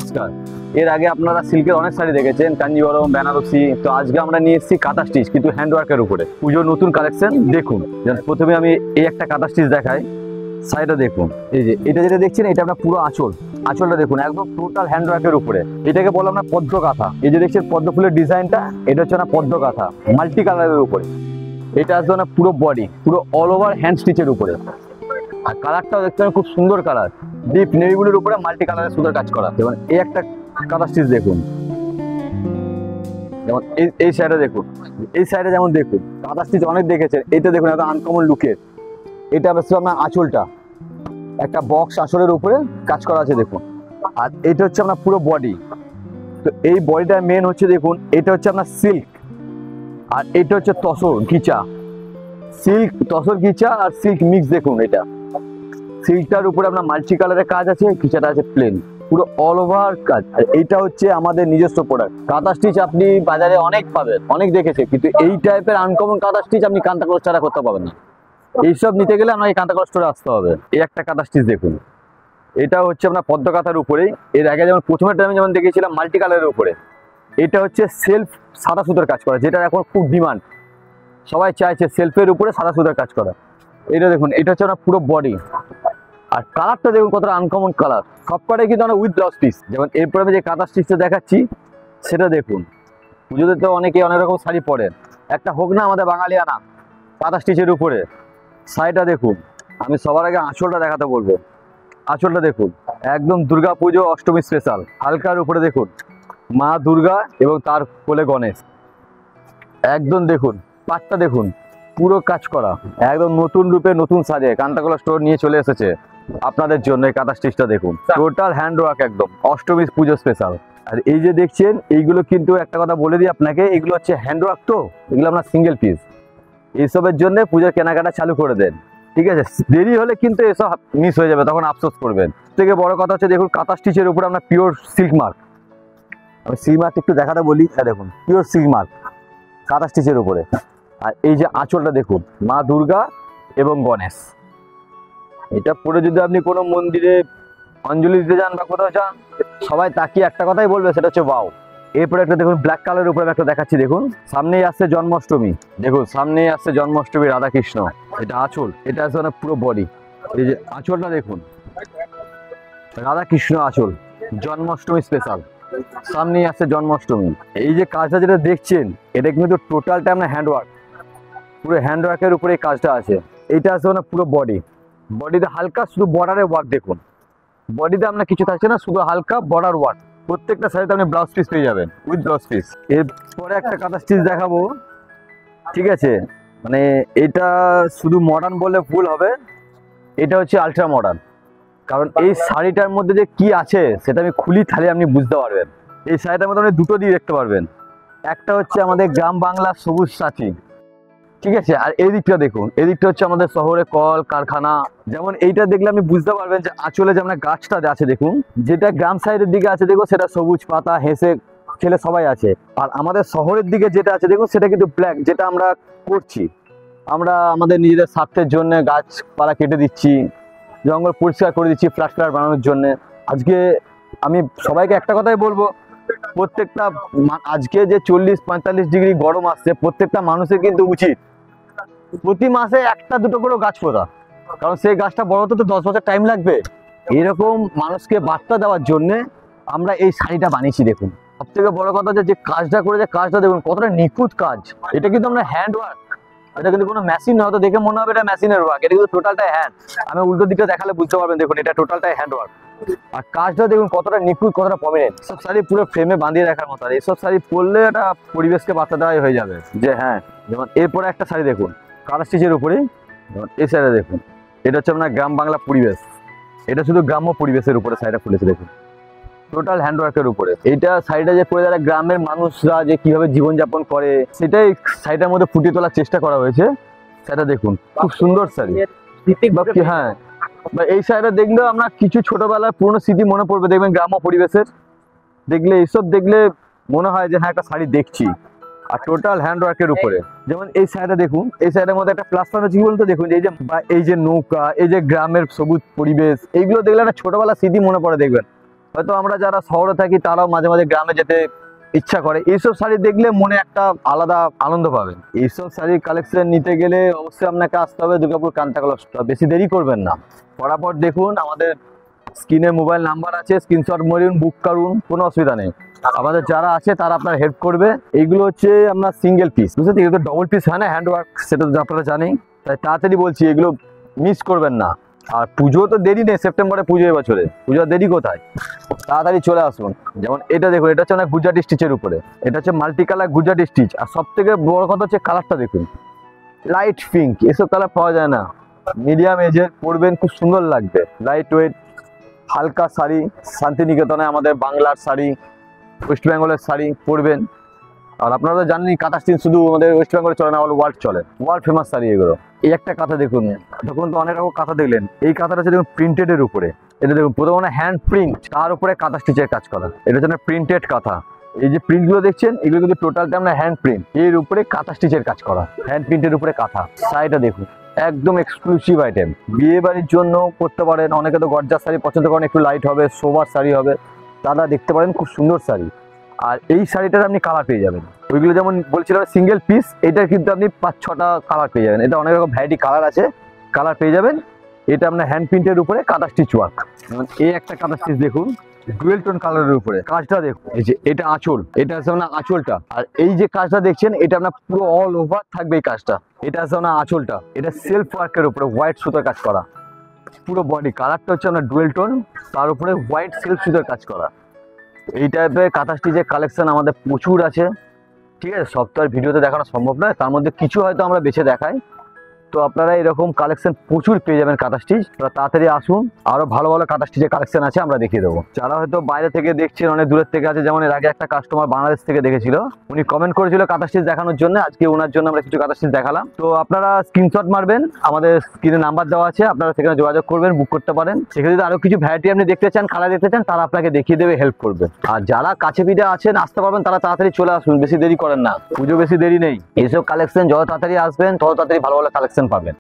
নমস্কার। এর আগে আপনারা সিল্কের অনেক শাড়ি দেখেছেন, কাঞ্জিবরম, বেনারসি। তো আজকে আমরা নিয়ে এসেছি কাঁথা স্টিচ, কিন্তু হ্যান্ডওয়ার্কের উপরে। পুজোর নতুন কালেকশন দেখুন। প্রথমে আমি এই একটা কাঁথা স্টিচ দেখাই। শাড়িটা দেখুন, এই যে এটা যেটা দেখছেন, এটা আপনার পুরো আঁচল। আঁচলটা দেখুন, একদম টোটাল হ্যান্ডওয়ার্কের উপরে। এটাকে বললাম না পদ্ম কাঁথা। এই যে দেখছেন পদ্ম ফুলের ডিজাইনটা, এটা হচ্ছে না পদ্ম কাঁথা, মাল্টি কালারের উপরে। এটা আসবে না পুরো বডি, পুরো অল ওভার হ্যান্ড স্টিচের উপরে। আর কালারটাও দেখতে খুব সুন্দর কালার, ডিপ নেভি ব্লুর উপরে মাল্টি কালারের সুন্দর কাজ করা। যেমন এই একটা কাঁথা স্টিচ দেখুন, যেমন এই সাইডে দেখুন, এই সাইডে যেমন দেখুন কাঁথা স্টিচ অনেক দেখেছেন। এটা দেখুন একটা আনকমন লুকের। এটা আপনার আঁচলটা একটা বক্স আঁচলের উপরে কাজ করা আছে দেখুন। আর এটা হচ্ছে আপনার পুরো বডি। তো এই বডিটা মেন হচ্ছে দেখুন, এটা হচ্ছে আপনার সিল্ক, আর এটা হচ্ছে তসর গিচা। সিল্ক, তসর, গিচা আর সিল্ক মিক্স দেখুন। এটা সিল্কটার উপরে আপনার মাল্টি কালারের কাজ আছে, গিচাটা আছে প্লেন, পুরো অল ওভার কাজ। আর এইটা হচ্ছে আমাদের নিজস্ব প্রোডাক্ট। কাঁথা স্টিচ আপনি বাজারে অনেক পাবেন, অনেক দেখেছে, কিন্তু এই টাইপের আনকমন কাঁথা স্টিচ আপনি কান্তা ক্লথ ছাড়া করতে পাবেন না। এইসব নিতে গেলে আপনাকে কান্তা ক্লথ স্টোরে আসতে হবে। এই একটা কাঁথা স্টিচ দেখুন, এটা হচ্ছে আপনার পদ্ম কাঁথার উপরেই। এর আগে যেমন প্রথমে টাইমে যেমন দেখেছিলাম মাল্টি কালারের উপরে, এটা হচ্ছে সেলফ সাদা সুতোর কাজ করা, যেটা এখন খুব ডিমান্ড। সবাই চাইছে সেলফের উপরে সাদা সুতোর কাজ করা। এটা দেখুন, এটা হচ্ছে আপনার পুরো বডি। আর কালারটা দেখুন কতটা আনকমন কালার, সবকটাই কিন্তু আমরা উইথ ব্লাউজ পিস। যেমন এরপরে আমি যে কাঁথা স্টিচটা দেখাচ্ছি সেটা দেখুন। পুজোতে তো অনেকে অনেক রকম শাড়ি পরেন, একটা হোক না আমাদের বাঙালিয়ানা কাঁথা স্টিচের উপরে। শাড়িটা দেখুন, আমি সবার আগে আঁচলটা দেখাতে বলবো। আঁচলটা দেখুন, একদম দুর্গা পুজো অষ্টমী স্পেশাল। হালকার উপরে দেখুন মা দুর্গা এবং তার কোলে গণেশ। একদম দেখুন পাটটা দেখুন, পুরো কাজ করা, একদম নতুন রূপে নতুন সাজে কান্তাকলা স্টোর নিয়ে চলে এসেছে আপনাদের জন্য। এই কাঁথা স্টিচটা দেখুন, টোটাল হ্যান্ড ওয়ার্ক, একদম অষ্টমী পুজো স্পেশাল। আর এই যে দেখছেন এইগুলো কিন্তু একটা কথা বলে দিই আপনাকে, এগুলো হচ্ছে হ্যান্ড ওয়ার্ক, তো এগুলো আপনার সিঙ্গেল পিস। এইসবের জন্য পুজোর কেনাকাটা চালু করে দেন, ঠিক আছে? দেরি হলে কিন্তু এসব মিস হয়ে যাবে, তখন আফসোস করবেন। থেকে বড় কথা হচ্ছে দেখুন কাঁথা স্টিচের উপরে আপনার পিওর সিল্ক মার্ক। আমি সিল্ক মার্ক একটু দেখাতে বলি, দেখুন পিওর সিল্ক মার্ক কাঁথা স্টিচের উপরে। আর এই যে আঁচলটা দেখুন, মা দুর্গা এবং গণেশ। এটা পরে যদি আপনি কোনো মন্দিরে অঞ্জলি দিতে যান বা কোথাও যান, সবাই তাকিয়ে একটা কথাই বলবে, সেটা হচ্ছে ওয়াও। এরপরে একটা দেখুন ব্ল্যাক কালারের উপরে একটা দেখাচ্ছি দেখুন। সামনেই আসছে জন্মাষ্টমী, দেখুন সামনেই আসছে জন্মাষ্টমী, রাধাকৃষ্ণ। এটা আঁচল, এটা আসছে না পুরো বডি। এই যে আঁচলটা দেখুন, রাধাকৃষ্ণ আঁচল, জন্মাষ্টমী স্পেশাল। সামনেই আসছে জন্মাষ্টমী। এই যে কাজটা যেটা দেখছেন, এটা কিন্তু টোটালটা আপনার হ্যান্ডওয়ার্ক, পুরো হ্যান্ডওয়ার্কের উপরে এই কাজটা আছে। এইটা আসবে না পুরো বডি। বডিতে হালকা শুধু বর্ডারের ওয়ার্ক দেখুন, বডিতে আপনার কিছু থাকছে না, শুধু হালকা বর্ডার ওয়ার্ক। প্রত্যেকটা শাড়িতে আপনি ব্লাউজ পিস পেয়ে যাবেন, উইথ ব্লাউজ পিস। এরপরে একটা কাঁথা স্টিচ দেখাবো, ঠিক আছে? মানে এটা শুধু মডার্ন বললে ভুল হবে, এটা হচ্ছে আলট্রা মডার্ন। কারণ এই শাড়িটার মধ্যে যে কি আছে সেটা আমি খুলি, তাহলে আপনি বুঝতে পারবেন। এই শাড়িটার মধ্যে আপনি দুটো দিক দেখতে পারবেন। একটা হচ্ছে আমাদের গ্রাম বাংলা সবুজ সাথী, ঠিক আছে? আর এই দিকটা দেখুন, এই দিকটা হচ্ছে আমাদের শহরে কল কারখানা। যেমন এইটা দেখলে আপনি বুঝতে পারবেন যে আঁচলে যে আপনার গাছটা আছে দেখুন, যেটা গ্রাম সাইডের দিকে আছে দেখুন সেটা সবুজ পাতা, হেসে খেলে সবাই আছে। আর আমাদের শহরের দিকে যেটা আছে দেখুন, সেটা কিন্তু ব্ল্যাক, যেটা আমরা করছি। আমরা আমাদের নিজেদের স্বার্থের জন্য গাছপালা কেটে দিচ্ছি, জঙ্গল পরিষ্কার করে দিচ্ছি ফ্ল্যাট বানানোর জন্য। আজকে আমি সবাইকে একটা কথাই বলবো, প্রত্যেকটা আজকে যে 40-45 ডিগ্রি গরম আসছে, প্রত্যেকটা মানুষের কিন্তু উচিত প্রতি মাসে একটা দুটো করে গাছ পোঁতা। কারণ সেই গাছটা বড় হতে তো 10 বছর টাইম লাগবে। এরকম মানুষকে বার্তা দেওয়ার জন্য আমরা এই শাড়িটা বানিয়েছি। দেখুন সব থেকে বড় কথা যে কাজটা করেছে, কাজটা দেখুন কতটা নিখুঁত কাজ। এটা কিন্তু আমরা হ্যান্ড ওয়ার্ক, এটা কিন্তু কোনো মেশিন নয়। হয়তো দেখে মনে হবে এটা মেশিনের ওয়ার্ক, এটা কিন্তু টোটালটাই হ্যান্ড। আমি উল্টো দিকটা দেখালে বুঝতে পারবেন, দেখুন এটা টোটালটাই হ্যান্ড ওয়ার্ক। আর কাজটা দেখুন কতটা নিখুঁত, কতটা প্রমিনেন্ট। সব শাড়ি পুরো ফ্রেমে বাঁধিয়ে রাখার মতো। আর এইসব শাড়ি পরলে একটা পরিবেশকে বার্তা দেওয়াই হয়ে যাবে যে হ্যাঁ। যেমন এরপরে একটা শাড়ি দেখুন কাঁথা স্টিচের উপরে, এই শাড়িটা দেখুন, এটা হচ্ছে আপনার গ্রাম বাংলা পরিবেশ। এটা শুধু গ্রাম্য পরিবেশের উপরে শাড়িটা ফুলেছে দেখুন, টোটাল হ্যান্ডওয়ার্কের উপরে। এইটা শাড়িটা যে পরে যারা গ্রামের মানুষরা যে কিভাবে জীবনযাপন করে, সেটাই শাড়িটার মধ্যে ফুটিয়ে তোলার চেষ্টা করা হয়েছে। সেটা দেখুন খুব সুন্দর শাড়ি। হ্যাঁ, এই শাড়িটা দেখলেও আপনার কিছু ছোটবেলার পুরনো স্মৃতি মনে পড়বে, দেখবেন গ্রাম্য পরিবেশের। দেখলে এইসব দেখলে মনে হয় যে হ্যাঁ একটা শাড়ি দেখছি। আর টোটাল হ্যান্ডওয়ার্কের উপরে। যেমন এই শাড়িটা দেখুন, এই শাড়ির মধ্যে একটা প্লাস পয়েন্ট হচ্ছে কি বলতে, দেখুন এই যে নৌকা, এই যে গ্রামের সবুজ পরিবেশ, এইগুলো দেখলে একটা ছোটবেলার স্মৃতি মনে পড়ে। দেখবেন হয়তো আমরা যারা শহরে থাকি তারাও মাঝে মাঝে গ্রামে যেতে ইচ্ছা করে, এইসব শাড়ি দেখলে মনে একটা আলাদা আনন্দ পাবেন। এইসব শাড়ির কালেকশন নিতে গেলে অবশ্যই আপনাকে আসতে হবে দুর্গাপুর কান্তা কলেজ। বেশি দেরি করবেন না, ফটাফট দেখুন আমাদের স্ক্রিনে মোবাইল নাম্বার আছে, স্ক্রিনশট মারুন, বুক করুন, কোনো অসুবিধা নেই। আমাদের যারা আছে তারা আপনার হেল্প করবে। এইগুলো হচ্ছে আপনার সিঙ্গেল পিস, বুঝতে এগুলো ডবল পিস হয় না হ্যান্ডওয়ার্ক, সেটা তো আপনারা জানেন। তাই তাড়াতাড়ি বলছি এগুলো মিস করবেন না। আর পুজো তো দেরি নেই, সেপ্টেম্বরে পুজো এবছরে, পুজোর দেরি কোথায়, তাড়াতাড়ি চলে আসুন। যেমন এটা দেখুন, এটা হচ্ছে অনেক গুজরাটি স্টিচের উপরে, এটা হচ্ছে মাল্টি কালার গুজরাটি স্টিচ। আর সব থেকে বড় কথা হচ্ছে কালারটা দেখুন, লাইট পিঙ্ক, এসব কালার পাওয়া যায় না। মিডিয়াম এজের পরবেন, খুব সুন্দর লাগবে। লাইট ওয়েট হালকা শাড়ি, শান্তিনিকেতনে আমাদের বাংলার শাড়ি, ওয়েস্ট বেঙ্গলের শাড়ি পরবেন। আর আপনারা তো জানেনই কাঁথা স্টিচ শুধু আমাদের ওয়েস্ট বেঙ্গলে চলে না, অল ওয়ার্ল্ড চলে, ওয়ার্ল্ড ফেমাস শাড়ি এগুলো। এই একটা কাঁথা দেখুন, তখন তো অনেক রকম কাঁথা দেখলেন, এই কাঁথাটা হচ্ছে দেখুন প্রিন্টেডের উপরে। এটা দেখুন প্রথমে হ্যান্ড প্রিন্ট, তার উপরে কাঁথা স্টিচের কাজ করা। এটা হচ্ছে প্রিন্টেড কাঁথা। এই যে প্রিন্ট গুলো দেখছেন এগুলো কিন্তু টোটালটা আমরা হ্যান্ড প্রিন্ট, এর উপরে কাঁথা স্টিচের কাজ করা, হ্যান্ড প্রিন্টের উপরে কাঁথা। শাড়িটা দেখুন একদম এক্সক্লুসিভ আইটেম, বিয়ে বাড়ির জন্য করতে পারেন। অনেকে তো গর্জার শাড়ি পছন্দ করেন, একটু লাইট হবে, সোবার শাড়ি হবে, তারা দেখতে পারেন খুব সুন্দর শাড়ি। আর এই শাড়িটার আপনি কালার পেয়ে যাবেন, ওইগুলো যেমন বলছিলাম সিঙ্গেল পিস, এটার কিন্তু আপনি 5-6টা কালার পেয়ে যাবেন। এটা অনেক রকম ভ্যারাইটি কালার আছে, কালার পেয়ে যাবেন। এটা আপনার হ্যান্ড প্রিন্টের উপরে কাঁথা স্টিচ ওয়ার্ক। এই একটা কাঁথা স্টিচ দেখুন ডুয়েল টোন কালারের উপরে, কাজটা দেখুন। এই যে এটা আঁচল, এটা আছে না আঁচলটা। আর এই যে কাজটা দেখছেন এটা আপনার পুরো অল ওভার থাকবে এই কাজটা। এটা আছে না আঁচলটা, এটা সেলফ ওয়ার্কের উপরে হোয়াইট সুতোর কাজ করা। পুরো বডি কালারটা হচ্ছে আপনার ডুয়েল টোন, তার উপরে হোয়াইট সেলফ সুতোর কাজ করা। এই টাইপের কাঁথা স্টিচের কালেকশন আমাদের প্রচুর আছে, ঠিক আছে। সব তো আর ভিডিওতে দেখানো সম্ভব নয়, তার মধ্যে কিছু হয়তো আমরা বেছে দেখাই। তো আপনারা এরকম কালেকশন প্রচুর পেয়ে যাবেন কাঁথা স্টিচ। আপনারা তাড়াতাড়ি আসুন, আরো ভালো ভালো কাঁথা স্টিচের কালেকশন আছে, আমরা দেখিয়ে দেবো। যারা হয়তো বাইরে থেকে দেখছেন, অনেক দূরের থেকে আছে, যেমন এর আগে একটা কাস্টমার বাংলাদেশ থেকে দেখেছিল, উনি কমেন্ট করেছিল কাঁথা স্টিচ দেখানোর জন্য। আজকে ওনার জন্য আমরা কিছু কাঁথা স্টিচ দেখালাম। তো আপনারা স্ক্রিনশট মারবেন, আমাদের স্ক্রিনে নাম্বার দেওয়া আছে, আপনারা সেখানে যোগাযোগ করবেন, বুক করতে পারেন। সেখানে যদি আরো কিছু ভ্যারাইটি আপনি দেখতে চান, কালার দেখতে চান, তারা আপনাকে দেখিয়ে দেবে, হেল্প করবে। আর যারা কাছে পিঠে আছেন, আসতে পারবেন, তারা তাড়াতাড়ি চলে আসুন, বেশি দেরি করেন না, পুজো বেশি দেরি নেই। এইসব কালেকশন যত তাড়াতাড়ি আসবেন তত তাড়াতাড়ি ভালো ভালো কালেকশন পাবেন।